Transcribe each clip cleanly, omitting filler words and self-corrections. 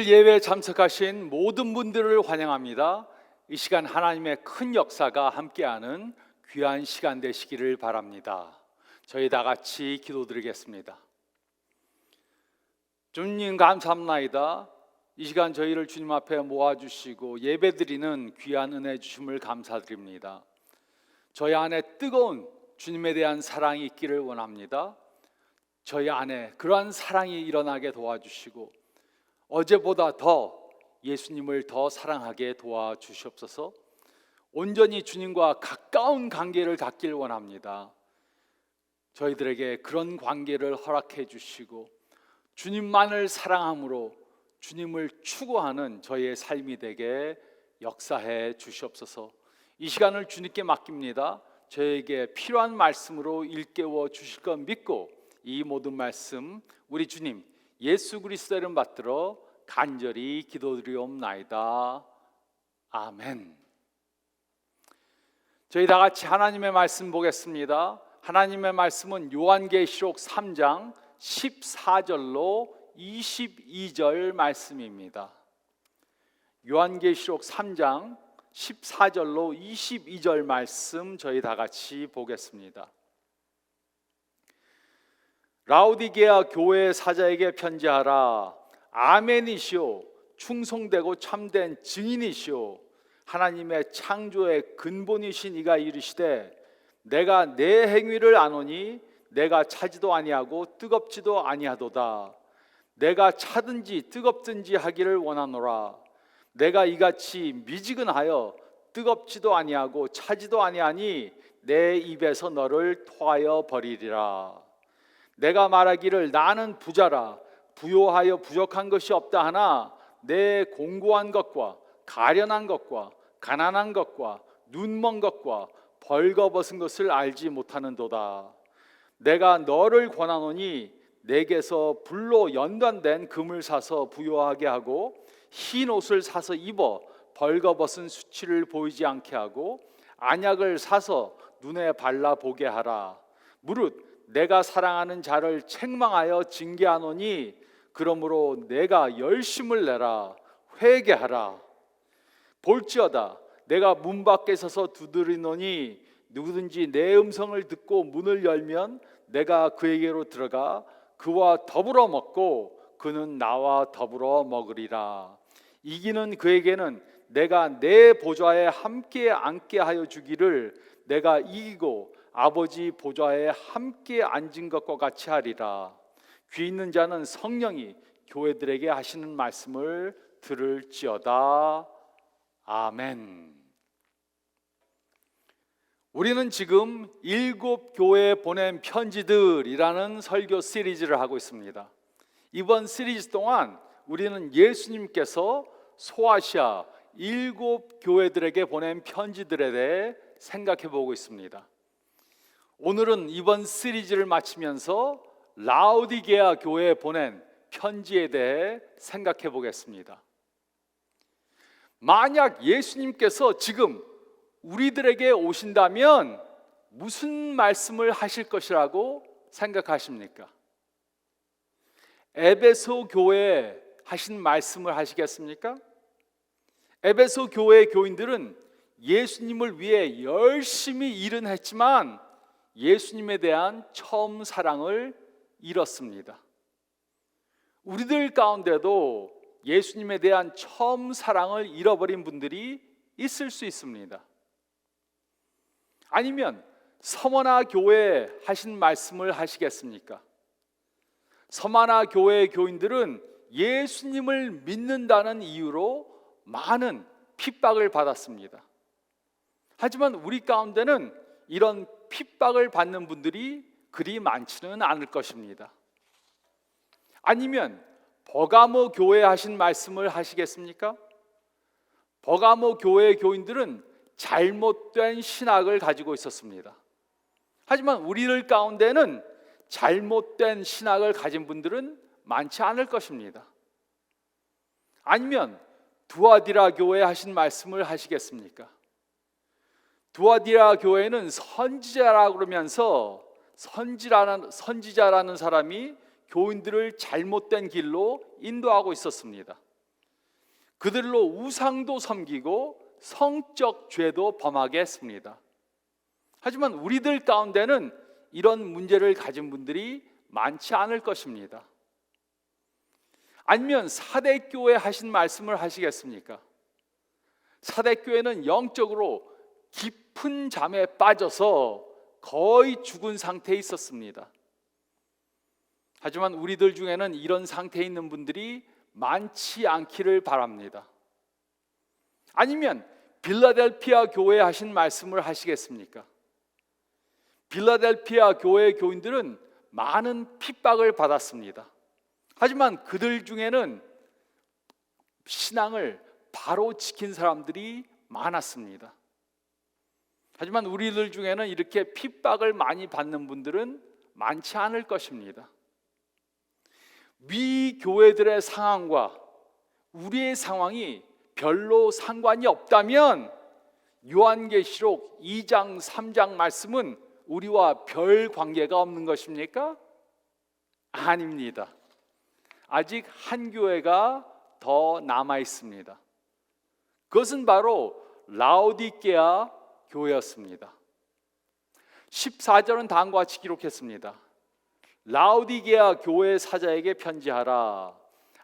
오늘 예배에 참석하신 모든 분들을 환영합니다. 이 시간 하나님의 큰 역사가 함께하는 귀한 시간 되시기를 바랍니다. 저희 다 같이 기도드리겠습니다. 주님 감사합나이다. 이 시간 저희를 주님 앞에 모아주시고 예배드리는 귀한 은혜 주심을 감사드립니다. 저희 안에 뜨거운 주님에 대한 사랑이 있기를 원합니다. 저희 안에 그러한 사랑이 일어나게 도와주시고 어제보다 더 예수님을 더 사랑하게 도와주시옵소서. 온전히 주님과 가까운 관계를 갖길 원합니다. 저희들에게 그런 관계를 허락해 주시고 주님만을 사랑함으로 주님을 추구하는 저희의 삶이 되게 역사해 주시옵소서. 이 시간을 주님께 맡깁니다. 저에게 필요한 말씀으로 일깨워 주실 것 믿고 이 모든 말씀 우리 주님 예수 그리스도의 이름 받들어 간절히 기도드리옵나이다. 아멘. 저희 다 같이 하나님의 말씀 보겠습니다. 하나님의 말씀은 요한계시록 3장 14절로 22절 말씀입니다. 요한계시록 3장 14절로 22절 말씀 저희 다 같이 보겠습니다. 라오디게아 교회 사자에게 편지하라. 아멘이시오. 충성되고 참된 증인이시오. 하나님의 창조의 근본이신 이가 이르시되 내가 내 행위를 아노니 내가 차지도 아니하고 뜨겁지도 아니하도다. 내가 차든지 뜨겁든지 하기를 원하노라. 내가 이같이 미지근하여 뜨겁지도 아니하고 차지도 아니하니 내 입에서 너를 토하여 버리리라. 내가 말하기를 나는 부자라 부요하여 부족한 것이 없다 하나 내 공고한 것과 가련한 것과 가난한 것과 눈먼 것과 벌거벗은 것을 알지 못하는도다. 내가 너를 권하노니 내게서 불로 연단된 금을 사서 부요하게 하고 흰 옷을 사서 입어 벌거벗은 수치를 보이지 않게 하고 안약을 사서 눈에 발라 보게 하라. 무릇 내가 사랑하는 자를 책망하여 징계하노니 그러므로 내가 열심을 내라. 회개하라. 볼지어다 내가 문 밖에 서서 두드리노니 누구든지 내 음성을 듣고 문을 열면 내가 그에게로 들어가 그와 더불어 먹고 그는 나와 더불어 먹으리라. 이기는 그에게는 내가 내 보좌에 함께 앉게 하여 주기를 내가 이기고 아버지 보좌에 함께 앉은 것과 같이 하리라. 귀 있는 자는 성령이 교회들에게 하시는 말씀을 들을지어다. 아멘. 우리는 지금 7교회에 보낸 편지들이라는 설교 시리즈를 하고 있습니다. 이번 시리즈 동안 우리는 예수님께서 소아시아 7교회들에게 보낸 편지들에 대해 생각해 보고 있습니다. 오늘은 이번 시리즈를 마치면서 라오디게아 교회에 보낸 편지에 대해 생각해 보겠습니다. 만약 예수님께서 지금 우리들에게 오신다면 무슨 말씀을 하실 것이라고 생각하십니까? 에베소 교회에 하신 말씀을 하시겠습니까? 에베소 교회의 교인들은 예수님을 위해 열심히 일은 했지만 예수님에 대한 처음 사랑을 잃었습니다. 우리들 가운데도 예수님에 대한 처음 사랑을 잃어버린 분들이 있을 수 있습니다. 아니면 서머나 교회에 하신 말씀을 하시겠습니까? 서머나 교회의 교인들은 예수님을 믿는다는 이유로 많은 핍박을 받았습니다. 하지만 우리 가운데는 이런 핍박을 받는 분들이 그리 많지는 않을 것입니다. 아니면 버가모 교회에 하신 말씀을 하시겠습니까? 버가모 교회의 교인들은 잘못된 신학을 가지고 있었습니다. 하지만 우리들 가운데는 잘못된 신학을 가진 분들은 많지 않을 것입니다. 아니면 두아디라 교회에 하신 말씀을 하시겠습니까? 두아디라 교회는 선지자라고 그러면서 선지자라는 사람이 교인들을 잘못된 길로 인도하고 있었습니다. 그들로 우상도 섬기고 성적 죄도 범하게 했습니다. 하지만 우리들 가운데는 이런 문제를 가진 분들이 많지 않을 것입니다. 아니면 사대교회 하신 말씀을 하시겠습니까? 사대교회는 영적으로 깊은 잠에 빠져서 거의 죽은 상태에 있었습니다. 하지만 우리들 중에는 이런 상태에 있는 분들이 많지 않기를 바랍니다. 아니면 빌라델피아 교회 하신 말씀을 하시겠습니까? 빌라델피아 교회 교인들은 많은 핍박을 받았습니다. 하지만 그들 중에는 신앙을 바로 지킨 사람들이 많았습니다. 하지만 우리들 중에는 이렇게 핍박을 많이 받는 분들은 많지 않을 것입니다. 위 교회들의 상황과 우리의 상황이 별로 상관이 없다면 요한계시록 2장 3장 말씀은 우리와 별 관계가 없는 것입니까? 아닙니다. 아직 한 교회가 더 남아 있습니다. 그것은 바로 라오디게아 교회였습니다. 14절은 다음과 같이 기록했습니다. 라오디게아 교회 사자에게 편지하라.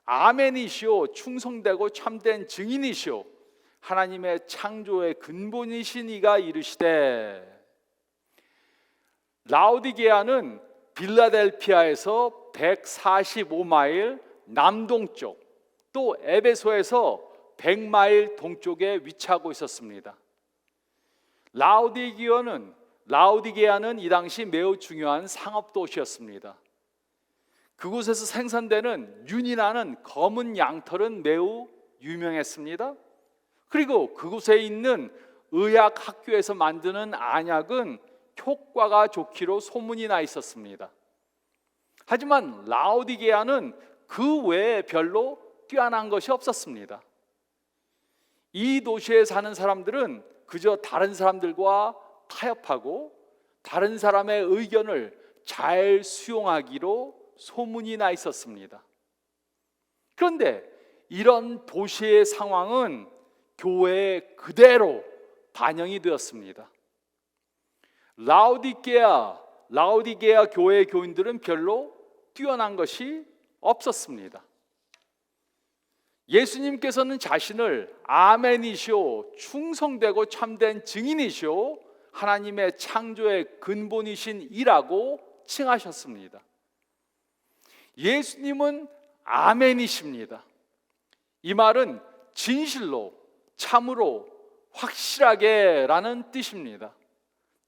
아멘이시오, 충성되고 참된 증인이시오, 하나님의 창조의 근본이신 이가 이르시되. 라오디게아는 빌라델피아에서 145마일 남동쪽, 또 에베소에서 100마일 동쪽에 위치하고 있었습니다. 라오디게아는 이 당시 매우 중요한 상업 도시였습니다. 그곳에서 생산되는 윤이라는 검은 양털은 매우 유명했습니다. 그리고 그곳에 있는 의학 학교에서 만드는 안약은 효과가 좋기로 소문이 나 있었습니다. 하지만 라오디게아는 그 외에 별로 뛰어난 것이 없었습니다. 이 도시에 사는 사람들은 그저 다른 사람들과 타협하고 다른 사람의 의견을 잘 수용하기로 소문이 나 있었습니다. 그런데 이런 도시의 상황은 교회에 그대로 반영이 되었습니다. 라오디게아 교회의 교인들은 별로 뛰어난 것이 없었습니다. 예수님께서는 자신을 아멘이시오, 충성되고 참된 증인이시오, 하나님의 창조의 근본이신 이라고 칭하셨습니다. 예수님은 아멘이십니다. 이 말은 진실로, 참으로, 확실하게 라는 뜻입니다.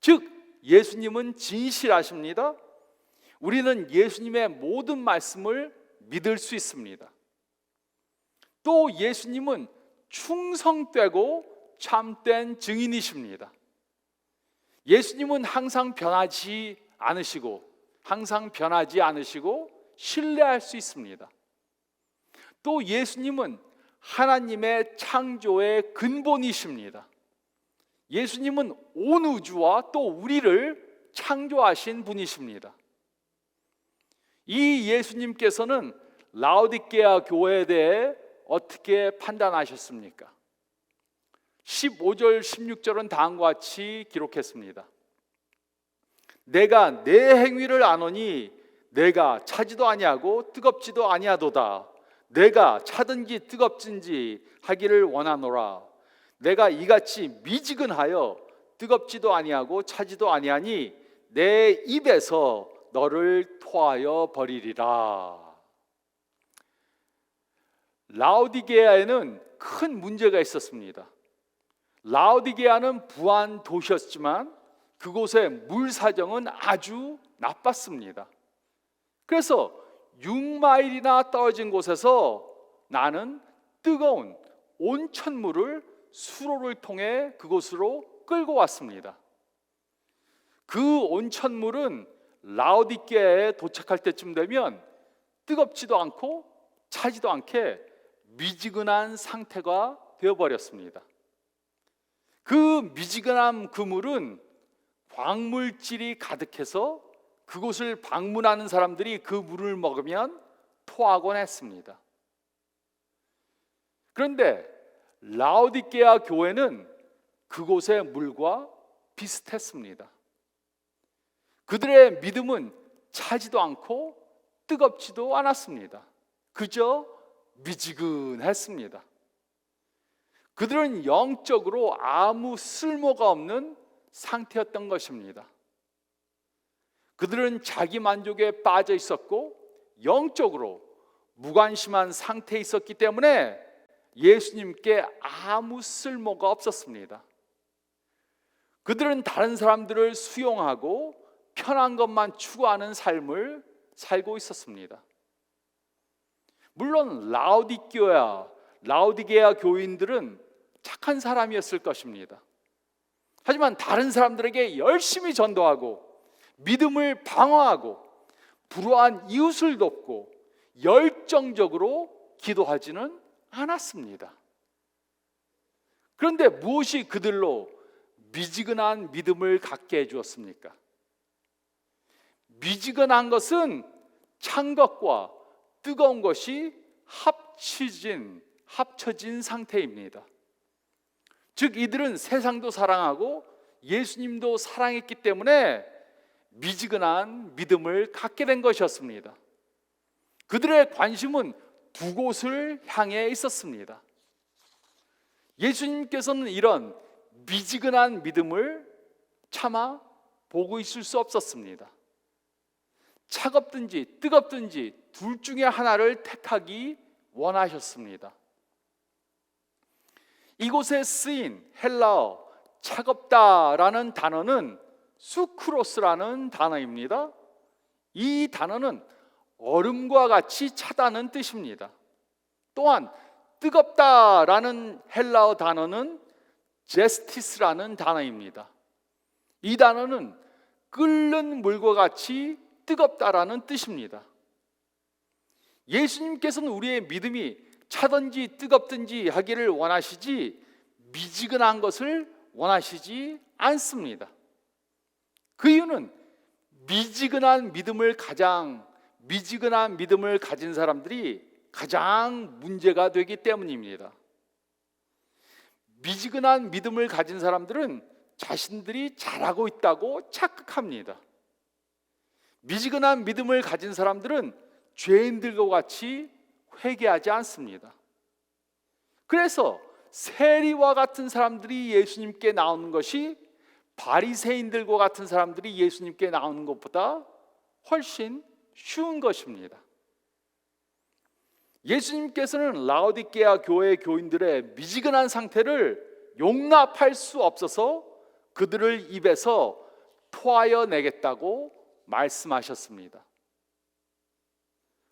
즉 예수님은 진실하십니다. 우리는 예수님의 모든 말씀을 믿을 수 있습니다. 또 예수님은 충성되고 참된 증인이십니다. 예수님은 항상 변하지 않으시고 신뢰할 수 있습니다. 또 예수님은 하나님의 창조의 근본이십니다. 예수님은 온 우주와 또 우리를 창조하신 분이십니다. 이 예수님께서는 라오디게아 교회에 대해 어떻게 판단하셨습니까? 15절 16절은 다음과 같이 기록했습니다. 내가 내 행위를 아노니 내가 차지도 아니하고 뜨겁지도 아니하도다. 내가 차든지 뜨겁든지 하기를 원하노라. 내가 이같이 미지근하여 뜨겁지도 아니하고 차지도 아니하니 내 입에서 너를 토하여 버리리라. 라오디게아에는 큰 문제가 있었습니다. 라오디게아는 부한 도시였지만 그곳의 물 사정은 아주 나빴습니다. 그래서 6마일이나 떨어진 곳에서 나는 뜨거운 온천물을 수로를 통해 그곳으로 끌고 왔습니다. 그 온천물은 라오디게아에 도착할 때쯤 되면 뜨겁지도 않고 차지도 않게 미지근한 상태가 되어버렸습니다. 그 미지근한 그 물은 광물질이 가득해서 그곳을 방문하는 사람들이 그 물을 먹으면 토하곤 했습니다. 그런데 라오디게아 교회는 그곳의 물과 비슷했습니다. 그들의 믿음은 차지도 않고 뜨겁지도 않았습니다. 그저 미지근했습니다. 그들은 영적으로 아무 쓸모가 없는 상태였던 것입니다. 그들은 자기 만족에 빠져 있었고 영적으로 무관심한 상태에 있었기 때문에 예수님께 아무 쓸모가 없었습니다. 그들은 다른 사람들을 수용하고 편한 것만 추구하는 삶을 살고 있었습니다. 물론 라오디게아 교인들은 착한 사람이었을 것입니다. 하지만 다른 사람들에게 열심히 전도하고 믿음을 방어하고 불우한 이웃을 돕고 열정적으로 기도하지는 않았습니다. 그런데 무엇이 그들로 미지근한 믿음을 갖게 해주었습니까? 미지근한 것은 찬 것과 뜨거운 것이 합쳐진 상태입니다. 즉 이들은 세상도 사랑하고 예수님도 사랑했기 때문에 미지근한 믿음을 갖게 된 것이었습니다. 그들의 관심은 두 곳을 향해 있었습니다. 예수님께서는 이런 미지근한 믿음을 차마 보고 있을 수 없었습니다. 차갑든지 뜨겁든지 둘 중에 하나를 택하기 원하셨습니다. 이곳에 쓰인 헬라어 차갑다라는 단어는 수크로스라는 단어입니다. 이 단어는 얼음과 같이 차다는 뜻입니다. 또한 뜨겁다라는 헬라어 단어는 제스티스라는 단어입니다. 이 단어는 끓는 물과 같이 뜨겁다라는 뜻입니다. 예수님께서는 우리의 믿음이 차든지 뜨겁든지 하기를 원하시지 미지근한 것을 원하시지 않습니다. 그 이유는 미지근한 믿음을 가진 사람들이 가장 문제가 되기 때문입니다. 미지근한 믿음을 가진 사람들은 자신들이 잘하고 있다고 착각합니다. 미지근한 믿음을 가진 사람들은 죄인들과 같이 회개하지 않습니다. 그래서 세리와 같은 사람들이 예수님께 나오는 것이 바리새인들과 같은 사람들이 예수님께 나오는 것보다 훨씬 쉬운 것입니다. 예수님께서는 라오디게아 교회 교인들의 미지근한 상태를 용납할 수 없어서 그들을 입에서 토하여 내겠다고 말씀하셨습니다.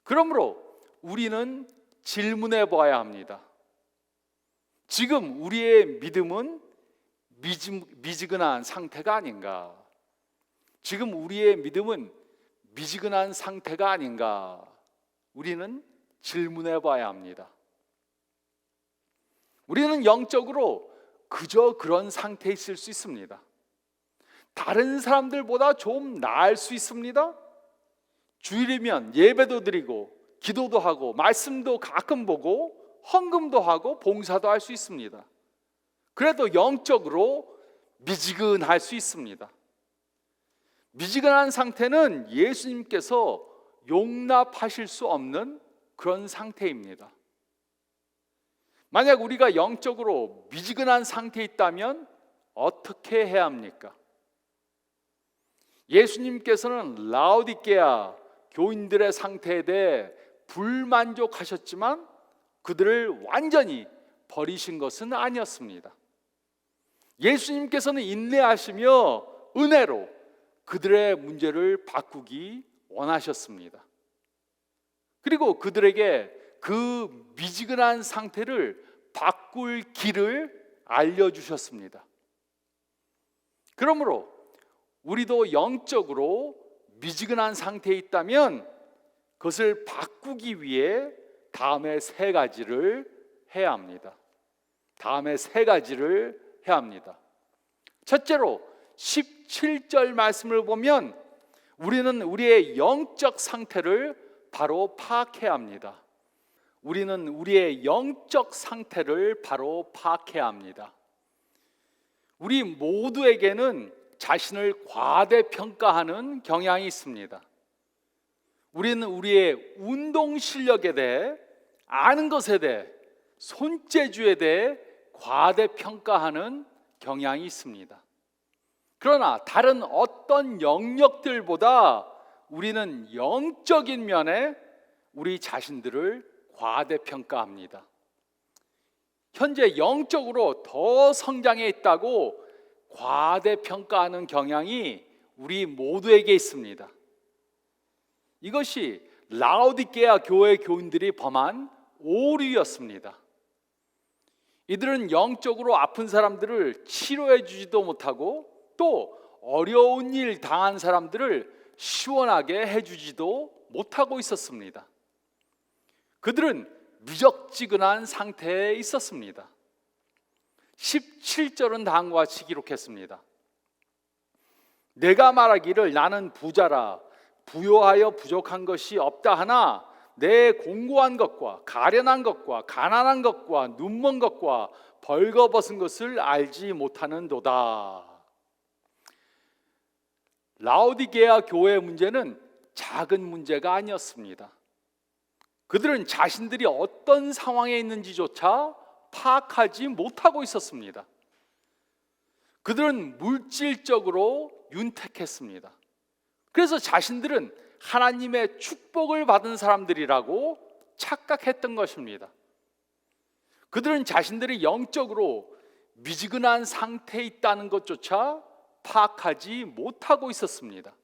그러므로 우리는 질문해 봐야 합니다. 지금 우리의 믿음은 미지근한 상태가 아닌가? 지금 우리의 믿음은 미지근한 상태가 아닌가? 우리는 질문해 봐야 합니다. 우리는 영적으로 그저 그런 상태에 있을 수 있습니다. 다른 사람들보다 좀 나을 수 있습니다. 주일이면 예배도 드리고 기도도 하고 말씀도 가끔 보고 헌금도 하고 봉사도 할 수 있습니다. 그래도 영적으로 미지근할 수 있습니다. 미지근한 상태는 예수님께서 용납하실 수 없는 그런 상태입니다. 만약 우리가 영적으로 미지근한 상태에 있다면 어떻게 해야 합니까? 예수님께서는 라오디게아 교인들의 상태에 대해 불만족하셨지만 그들을 완전히 버리신 것은 아니었습니다. 예수님께서는 인내하시며 은혜로 그들의 문제를 바꾸기 원하셨습니다. 그리고 그들에게 그 미지근한 상태를 바꿀 길을 알려주셨습니다. 그러므로 우리도 영적으로 미지근한 상태에 있다면 그것을 바꾸기 위해 다음에 세 가지를 해야 합니다. 첫째로 17절 말씀을 보면 우리는 우리의 영적 상태를 바로 파악해야 합니다. 우리는 우리의 영적 상태를 바로 파악해야 합니다. 우리 모두에게는 자신을 과대평가하는 경향이 있습니다. 우리는 우리의 운동 실력에 대해, 아는 것에 대해, 손재주에 대해 과대평가하는 경향이 있습니다. 그러나 다른 어떤 영역들보다 우리는 영적인 면에 우리 자신들을 과대평가합니다. 현재 영적으로 더 성장해 있다고 과대평가하는 경향이 우리 모두에게 있습니다. 이것이 라오디게아 교회 교인들이 범한 오류였습니다. 이들은 영적으로 아픈 사람들을 치료해 주지도 못하고 또 어려운 일 당한 사람들을 시원하게 해주지도 못하고 있었습니다. 그들은 미적지근한 상태에 있었습니다. 17절은 다음과 같이 기록했습니다. 내가 말하기를 나는 부자라 부요하여 부족한 것이 없다 하나 내 공고한 것과 가련한 것과 가난한 것과 눈먼 것과 벌거벗은 것을 알지 못하는도다. 라오디게아 교회의 문제는 작은 문제가 아니었습니다. 그들은 자신들이 어떤 상황에 있는지조차 파악하지 못하고 있었습니다. 그들은 물질적으로 윤택했습니다. 그래서 자신들은 하나님의 축복을 받은 사람들이라고 착각했던 것입니다. 그들은 자신들이 영적으로 미지근한 상태에 있다는 것조차 파악하지 못하고 있었습니다.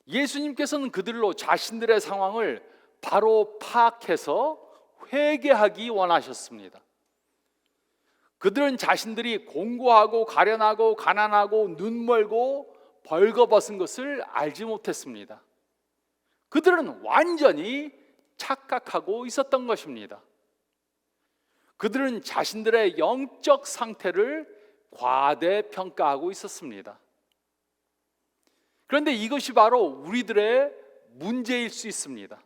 예수님께서는 그들로 자신들의 상황을 바로 파악해서 회개하기 원하셨습니다. 그들은 자신들이 공고하고 가련하고 가난하고 눈멀고 벌거벗은 것을 알지 못했습니다. 그들은 완전히 착각하고 있었던 것입니다. 그들은 자신들의 영적 상태를 과대평가하고 있었습니다. 그런데 이것이 바로 우리들의 문제일 수 있습니다.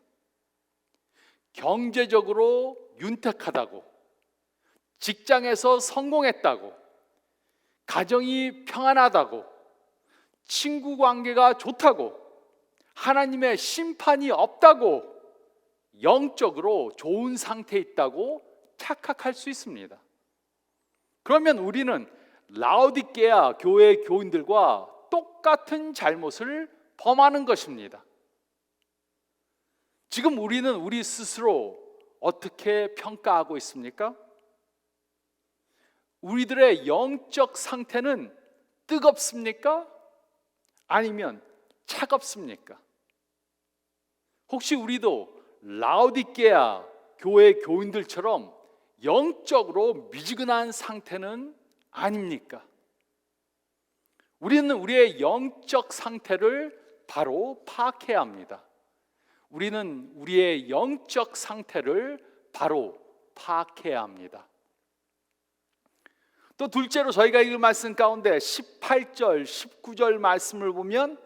경제적으로 윤택하다고, 직장에서 성공했다고, 가정이 평안하다고, 친구 관계가 좋다고, 하나님의 심판이 없다고, 영적으로 좋은 상태에 있다고 착각할 수 있습니다. 그러면 우리는 라오디게아 교회 교인들과 똑같은 잘못을 범하는 것입니다. 지금 우리는 우리 스스로 어떻게 평가하고 있습니까? 우리들의 영적 상태는 뜨겁습니까? 아니면 차갑습니까? 혹시 우리도 라오디게아 교회 교인들처럼 영적으로 미지근한 상태는 아닙니까? 우리는 우리의 영적 상태를 바로 파악해야 합니다. 우리는 우리의 영적 상태를 바로 파악해야 합니다. 또 둘째로 저희가 읽은 말씀 가운데 18절, 19절 말씀을 보면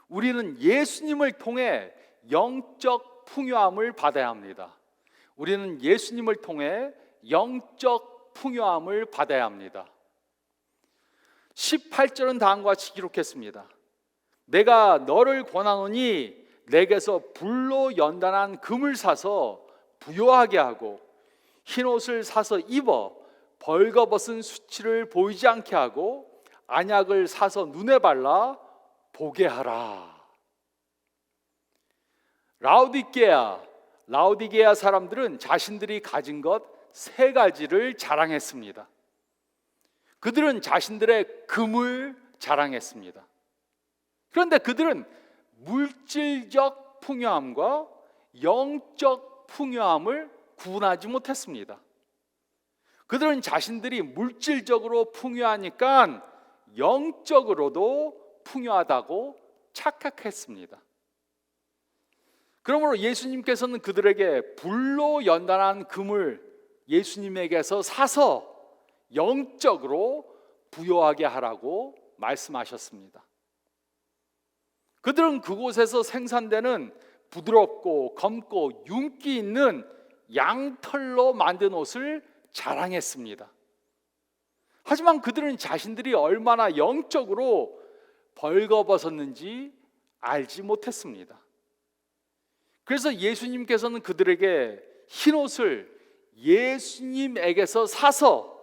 우리는 예수님을 통해 영적 풍요함을 받아야 합니다. 우리는 예수님을 통해 영적 풍요함을 받아야 합니다. 18절은 다음과 같이 기록했습니다. 내가 너를 권하노니 내게서 불로 연단한 금을 사서 부요하게 하고 흰옷을 사서 입어 벌거벗은 수치를 보이지 않게 하고 안약을 사서 눈에 발라 보게 하라. 라오디게아 사람들은 자신들이 가진 것 세 가지를 자랑했습니다. 그들은 자신들의 금을 자랑했습니다. 그런데 그들은 물질적 풍요함과 영적 풍요함을 구분하지 못했습니다. 그들은 자신들이 물질적으로 풍요하니까 영적으로도 풍요하다고 착각했습니다. 그러므로 예수님께서는 그들에게 불로 연단한 금을 예수님에게서 사서 영적으로 부요하게 하라고 말씀하셨습니다. 그들은 그곳에서 생산되는 부드럽고 검고 윤기 있는 양털로 만든 옷을 자랑했습니다. 하지만 그들은 자신들이 얼마나 영적으로 벌거벗었는지 알지 못했습니다. 그래서 예수님께서는 그들에게 흰 옷을 예수님에게서 사서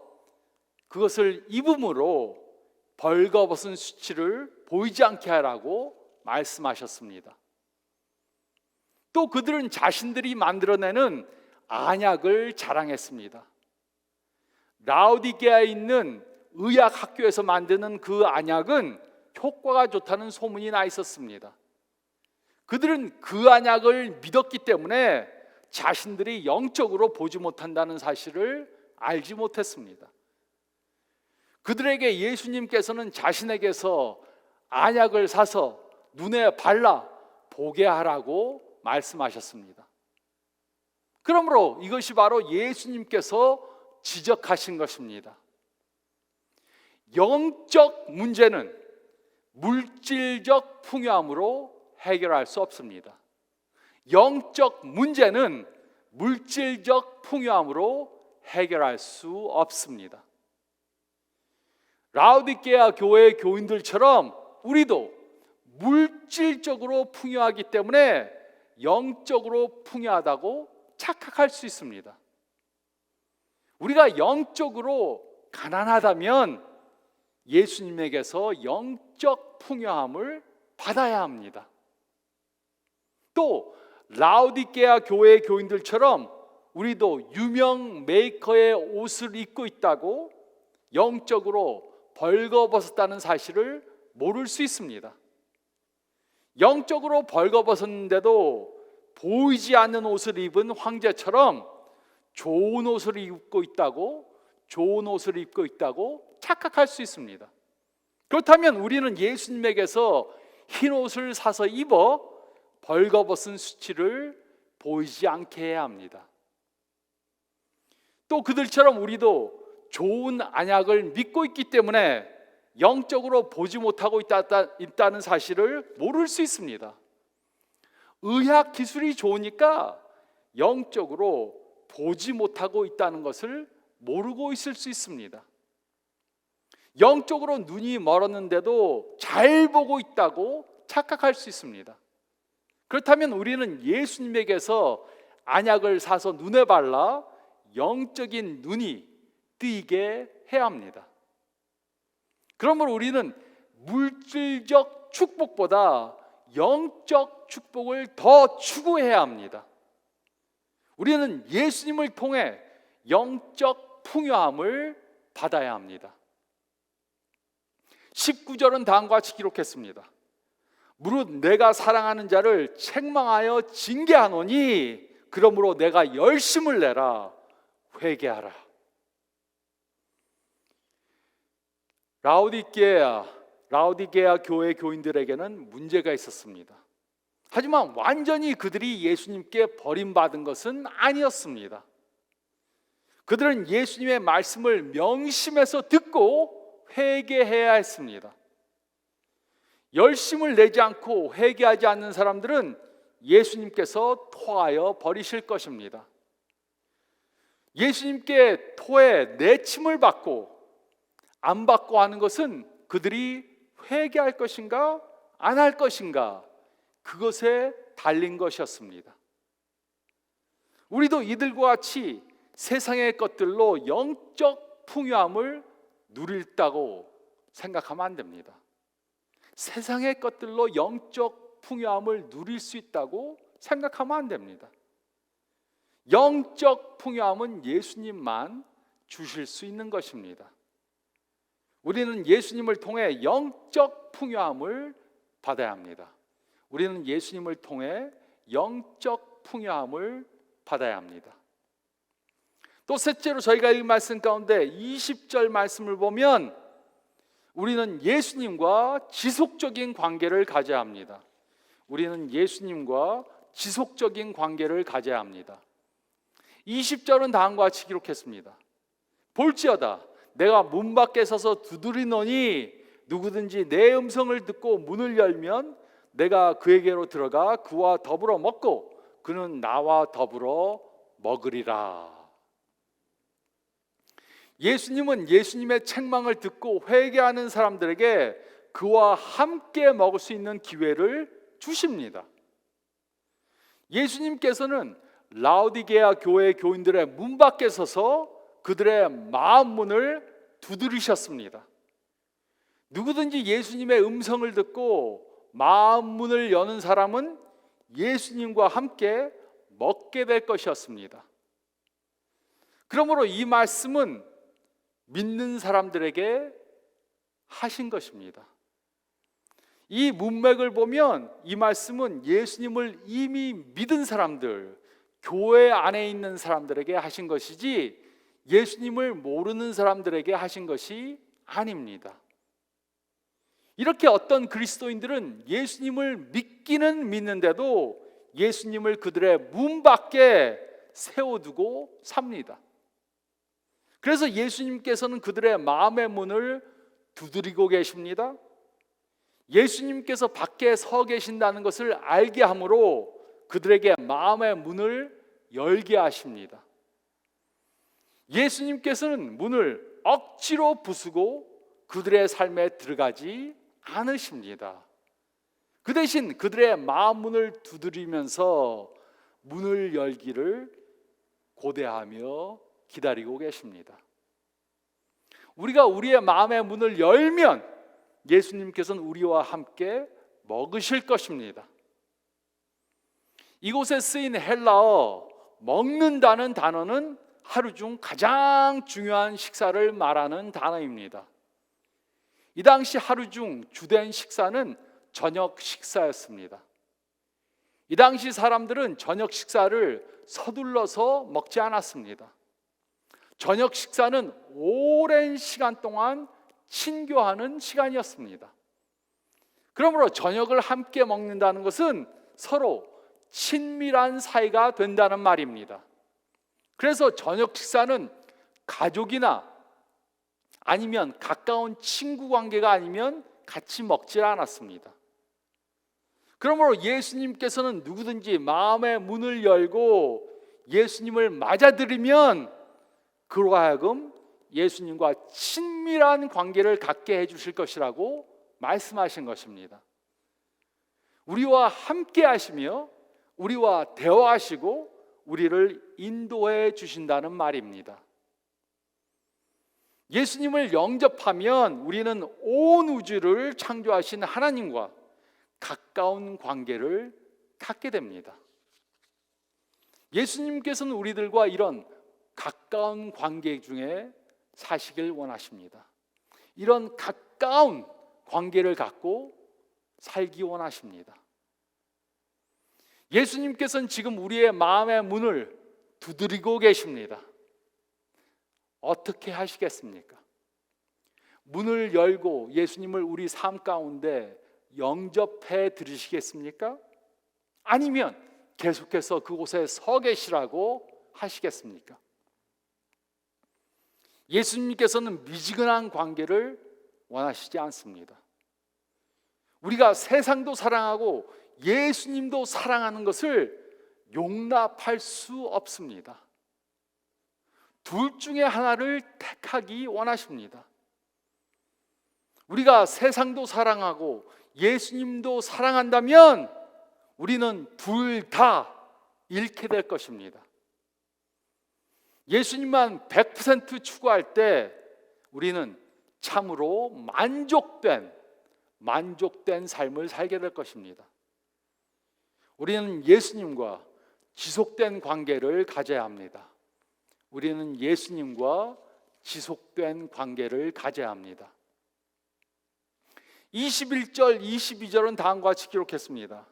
그것을 입음으로 벌거벗은 수치를 보이지 않게 하라고 말씀하셨습니다. 또 그들은 자신들이 만들어내는 안약을 자랑했습니다. 라오디게아에 있는 의학 학교에서 만드는 그 안약은 효과가 좋다는 소문이 나 있었습니다. 그들은 그 안약을 믿었기 때문에 자신들이 영적으로 보지 못한다는 사실을 알지 못했습니다. 그들에게 예수님께서는 자신에게서 안약을 사서 눈에 발라 보게 하라고 말씀하셨습니다. 그러므로 이것이 바로 예수님께서 지적하신 것입니다. 영적 문제는 물질적 풍요함으로 해결할 수 없습니다. 영적 문제는 물질적 풍요함으로 해결할 수 없습니다. 라오디게아 교회의 교인들처럼 우리도 물질적으로 풍요하기 때문에 영적으로 풍요하다고 착각할 수 있습니다. 우리가 영적으로 가난하다면 예수님에게서 영적 풍요함을 받아야 합니다. 또 라오디게아 교회의 교인들처럼 우리도 유명 메이커의 옷을 입고 있다고 영적으로 벌거벗었다는 사실을 모를 수 있습니다. 영적으로 벌거벗었는데도 보이지 않는 옷을 입은 황제처럼 좋은 옷을 입고 있다고 착각할 수 있습니다. 그렇다면 우리는 예수님에게서 흰 옷을 사서 입어 벌거벗은 수치를 보이지 않게 해야 합니다. 또 그들처럼 우리도 좋은 안약을 믿고 있기 때문에 영적으로 보지 못하고 있다는 사실을 모를 수 있습니다. 의학 기술이 좋으니까 영적으로 보지 못하고 있다는 것을 모르고 있을 수 있습니다. 영적으로 눈이 멀었는데도 잘 보고 있다고 착각할 수 있습니다. 그렇다면 우리는 예수님에게서 안약을 사서 눈에 발라 영적인 눈이 뜨이게 해야 합니다. 그러므로 우리는 물질적 축복보다 영적 축복을 더 추구해야 합니다. 우리는 예수님을 통해 영적 풍요함을 받아야 합니다. 19절은 다음과 같이 기록했습니다. 무릇 내가 사랑하는 자를 책망하여 징계하노니 그러므로 내가 열심을 내라 회개하라. 라오디게아 교회 교인들에게는 문제가 있었습니다. 하지만 완전히 그들이 예수님께 버림받은 것은 아니었습니다. 그들은 예수님의 말씀을 명심해서 듣고 회개해야 했습니다. 열심을 내지 않고 회개하지 않는 사람들은 예수님께서 토하여 버리실 것입니다. 예수님께 토의 내침을 받고 안 받고 하는 것은 그들이 회개할 것인가 안 할 것인가 그것에 달린 것이었습니다. 우리도 이들과 같이 세상의 것들로 영적 풍요함을 누릴다고 생각하면 안 됩니다. 세상의 것들로 영적 풍요함을 누릴 수 있다고 생각하면 안 됩니다. 영적 풍요함은 예수님만 주실 수 있는 것입니다. 우리는 예수님을 통해 영적 풍요함을 받아야 합니다. 우리는 예수님을 통해 영적 풍요함을 받아야 합니다. 또 셋째로 저희가 읽은 말씀 가운데 20절 말씀을 보면 우리는 예수님과 지속적인 관계를 가져야 합니다. 우리는 예수님과 지속적인 관계를 가져야 합니다. 20절은 다음과 같이 기록했습니다. 볼지어다 내가 문 밖에 서서 두드리노니 누구든지 내 음성을 듣고 문을 열면 내가 그에게로 들어가 그와 더불어 먹고 그는 나와 더불어 먹으리라. 예수님은 예수님의 책망을 듣고 회개하는 사람들에게 그와 함께 먹을 수 있는 기회를 주십니다. 예수님께서는 라오디게아 교회 교인들의 문 밖에 서서 그들의 마음 문을 두드리셨습니다. 누구든지 예수님의 음성을 듣고 마음 문을 여는 사람은 예수님과 함께 먹게 될 것이었습니다. 그러므로 이 말씀은 믿는 사람들에게 하신 것입니다. 이 문맥을 보면 이 말씀은 예수님을 이미 믿은 사람들, 교회 안에 있는 사람들에게 하신 것이지 예수님을 모르는 사람들에게 하신 것이 아닙니다. 이렇게 어떤 그리스도인들은 예수님을 믿기는 믿는데도 예수님을 그들의 문 밖에 세워두고 삽니다. 그래서 예수님께서는 그들의 마음의 문을 두드리고 계십니다. 예수님께서 밖에 서 계신다는 것을 알게 함으로 그들에게 마음의 문을 열게 하십니다. 예수님께서는 문을 억지로 부수고 그들의 삶에 들어가지 않으십니다. 그 대신 그들의 마음 문을 두드리면서 문을 열기를 고대하며 기다리고 계십니다. 우리가 우리의 마음의 문을 열면 예수님께서는 우리와 함께 먹으실 것입니다. 이곳에 쓰인 헬라어 먹는다는 단어는 하루 중 가장 중요한 식사를 말하는 단어입니다. 이 당시 하루 중 주된 식사는 저녁 식사였습니다. 이 당시 사람들은 저녁 식사를 서둘러서 먹지 않았습니다. 저녁 식사는 오랜 시간 동안 친교하는 시간이었습니다. 그러므로 저녁을 함께 먹는다는 것은 서로 친밀한 사이가 된다는 말입니다. 그래서 저녁 식사는 가족이나 아니면 가까운 친구 관계가 아니면 같이 먹지 않았습니다. 그러므로 예수님께서는 누구든지 마음의 문을 열고 예수님을 맞아들이면 그로 하여금 예수님과 친밀한 관계를 갖게 해주실 것이라고 말씀하신 것입니다. 우리와 함께 하시며 우리와 대화하시고 우리를 인도해 주신다는 말입니다. 예수님을 영접하면 우리는 온 우주를 창조하신 하나님과 가까운 관계를 갖게 됩니다. 예수님께서는 우리들과 이런 가까운 관계 중에 사시길 원하십니다. 이런 가까운 관계를 갖고 살기 원하십니다. 예수님께서는 지금 우리의 마음의 문을 두드리고 계십니다. 어떻게 하시겠습니까? 문을 열고 예수님을 우리 삶 가운데 영접해 드리시겠습니까? 아니면 계속해서 그곳에 서 계시라고 하시겠습니까? 예수님께서는 미지근한 관계를 원하시지 않습니다. 우리가 세상도 사랑하고 예수님도 사랑하는 것을 용납할 수 없습니다. 둘 중에 하나를 택하기 원하십니다. 우리가 세상도 사랑하고 예수님도 사랑한다면 우리는 둘 다 잃게 될 것입니다. 예수님만 100% 추구할 때 우리는 참으로 만족된 삶을 살게 될 것입니다. 우리는 예수님과 지속된 관계를 가져야 합니다. 우리는 예수님과 지속된 관계를 가져야 합니다. 21절, 22절은 다음과 같이 기록했습니다.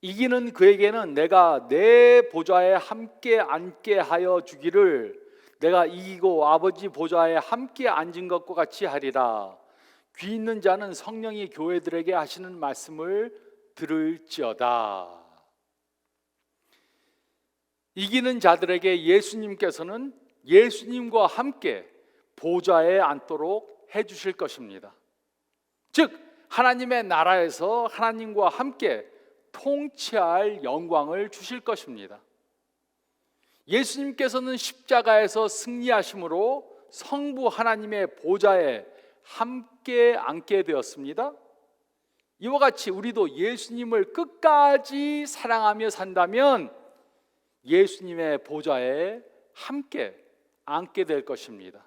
이기는 그에게는 내가 내 보좌에 함께 앉게 하여 주기를 내가 이기고 아버지 보좌에 함께 앉은 것과 같이 하리라. 귀 있는 자는 성령이 교회들에게 하시는 말씀을 들을지어다. 이기는 자들에게 예수님께서는 예수님과 함께 보좌에 앉도록 해주실 것입니다. 즉 하나님의 나라에서 하나님과 함께 통치할 영광을 주실 것입니다. 예수님께서는 십자가에서 승리하심으로 성부 하나님의 보좌에 함께 앉게 되었습니다. 이와 같이 우리도 예수님을 끝까지 사랑하며 산다면 예수님의 보좌에 함께 앉게 될 것입니다.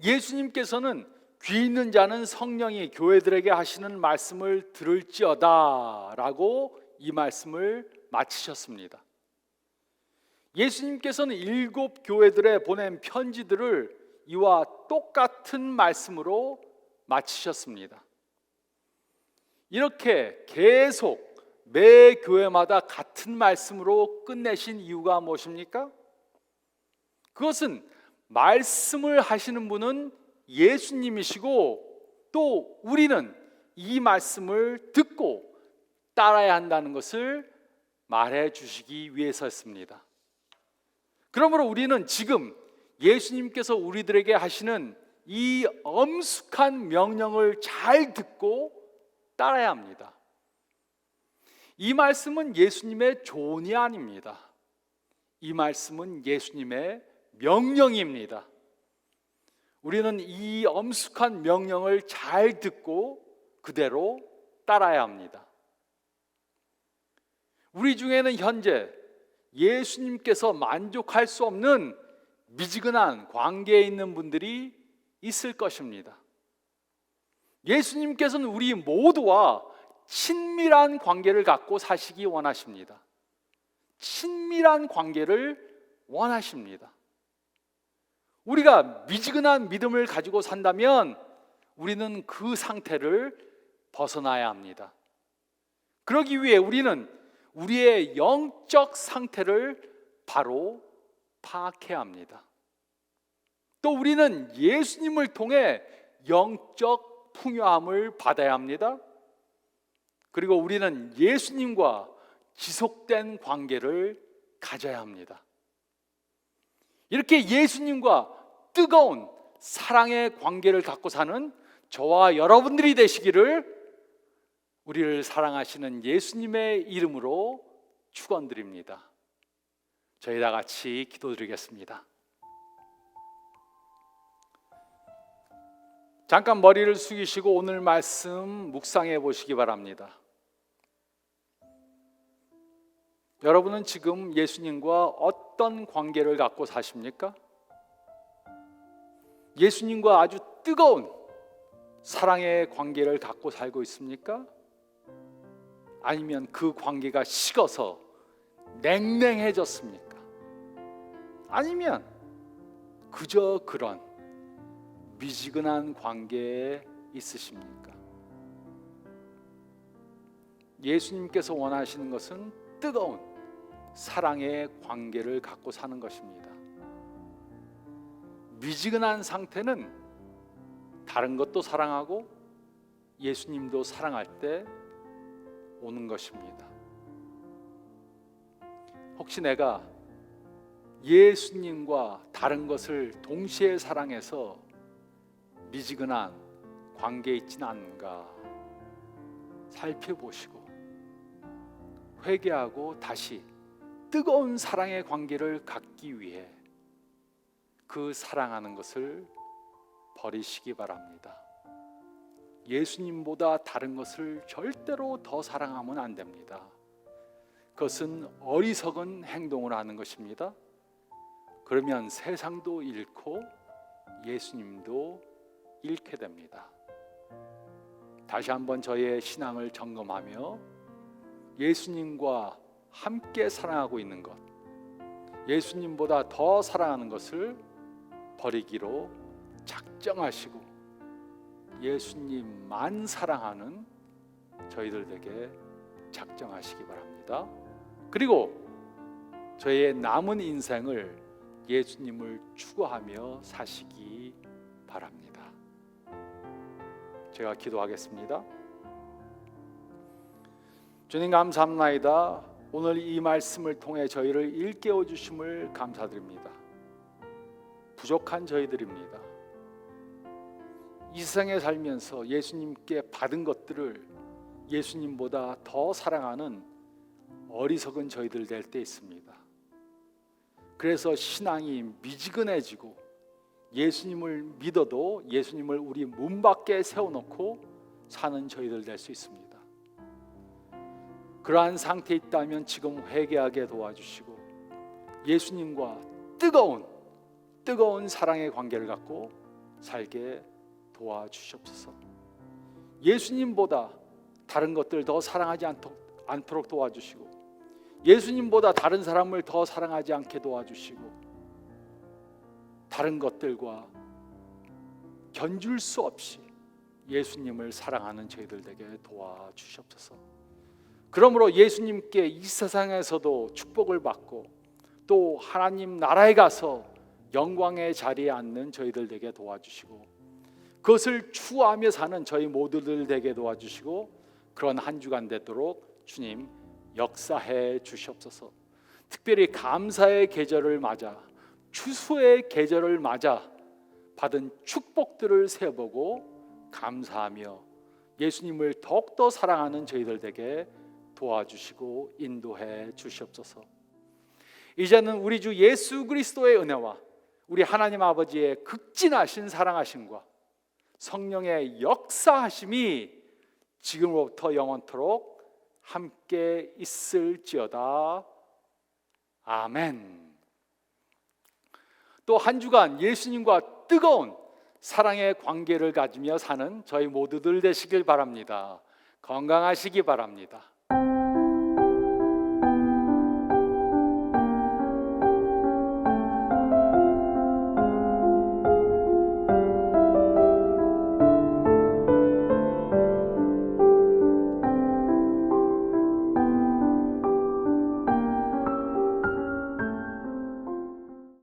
예수님께서는 귀 있는 자는 성령이 교회들에게 하시는 말씀을 들을지어다 라고 이 말씀을 마치셨습니다. 예수님께서는 7 교회들에 보낸 편지들을 이와 똑같은 말씀으로 마치셨습니다. 이렇게 계속 매 교회마다 같은 말씀으로 끝내신 이유가 무엇입니까? 그것은 말씀을 하시는 분은 예수님이시고 또 우리는 이 말씀을 듣고 따라야 한다는 것을 말해 주시기 위해서였습니다. 그러므로 우리는 지금 예수님께서 우리들에게 하시는 이 엄숙한 명령을 잘 듣고 따라야 합니다. 이 말씀은 예수님의 조언이 아닙니다. 이 말씀은 예수님의 명령입니다. 우리는 이 엄숙한 명령을 잘 듣고 그대로 따라야 합니다. 우리 중에는 현재 예수님께서 만족할 수 없는 미지근한 관계에 있는 분들이 있을 것입니다. 예수님께서는 우리 모두와 친밀한 관계를 갖고 사시기 원하십니다. 친밀한 관계를 원하십니다. 우리가 미지근한 믿음을 가지고 산다면 우리는 그 상태를 벗어나야 합니다. 그러기 위해 우리는 우리의 영적 상태를 바로 파악해야 합니다. 또 우리는 예수님을 통해 영적 풍요함을 받아야 합니다. 그리고 우리는 예수님과 지속된 관계를 가져야 합니다. 이렇게 예수님과 뜨거운 사랑의 관계를 갖고 사는 저와 여러분들이 되시기를 우리를 사랑하시는 예수님의 이름으로 축원드립니다. 저희 다 같이 기도드리겠습니다. 잠깐 머리를 숙이시고 오늘 말씀 묵상해 보시기 바랍니다. 여러분은 지금 예수님과 어떤 관계를 갖고 사십니까? 예수님과 아주 뜨거운 사랑의 관계를 갖고 살고 있습니까? 아니면 그 관계가 식어서 냉랭해졌습니까? 아니면 그저 그런 미지근한 관계에 있으십니까? 예수님께서 원하시는 것은 뜨거운 사랑의 관계를 갖고 사는 것입니다. 미지근한 상태는 다른 것도 사랑하고 예수님도 사랑할 때 오는 것입니다. 혹시 내가 예수님과 다른 것을 동시에 사랑해서 미지근한 관계에 있지는 않은가 살펴보시고 회개하고 다시 뜨거운 사랑의 관계를 갖기 위해 그 사랑하는 것을 버리시기 바랍니다. 예수님보다 다른 것을 절대로 더 사랑하면 안 됩니다. 그것은 어리석은 행동을 하는 것입니다. 그러면 세상도 잃고 예수님도 잃게 됩니다. 다시 한번 저의 신앙을 점검하며 예수님과 함께 사랑하고 있는 것, 예수님보다 더 사랑하는 것을 버리기로 작정하시고 예수님만 사랑하는 저희들 되게 작정하시기 바랍니다. 그리고 저의 남은 인생을 예수님을 추구하며 사시기 바랍니다. 제가 기도하겠습니다. 주님 감사합나이다. 오늘 이 말씀을 통해 저희를 일깨워 주심을 감사드립니다. 부족한 저희들입니다. 이 세상에 살면서 예수님께 받은 것들을 예수님보다 더 사랑하는 어리석은 저희들 될 때 있습니다. 그래서 신앙이 미지근해지고 예수님을 믿어도 예수님을 우리 문 밖에 세워놓고 사는 저희들 될 수 있습니다. 그러한 상태에 있다면 지금 회개하게 도와주시고 예수님과 뜨거운 사랑의 관계를 갖고 살게 도와주시옵소서. 예수님보다 다른 것들 더 사랑하지 않도록 도와주시고 예수님보다 다른 사람을 더 사랑하지 않게 도와주시고 다른 것들과 견줄 수 없이 예수님을 사랑하는 저희들 되게 도와주시옵소서. 그러므로 예수님께 이 세상에서도 축복을 받고 또 하나님 나라에 가서 영광의 자리에 앉는 저희들 되게 도와주시고 그것을 추구하며 사는 저희 모두들 되게 도와주시고 그런 한 주간 되도록 주님 역사해 주시옵소서. 특별히 감사의 계절을 맞아 추수의 계절을 맞아 받은 축복들을 세어보고 감사하며 예수님을 더욱더 사랑하는 저희들 되게 도와주시고 인도해 주시옵소서. 이제는 우리 주 예수 그리스도의 은혜와 우리 하나님 아버지의 극진하신 사랑하심과 성령의 역사하심이 지금부터 영원토록 함께 있을지어다. 아멘. 또 한 주간 예수님과 뜨거운 사랑의 관계를 가지며 사는 저희 모두들 되시길 바랍니다. 건강하시기 바랍니다.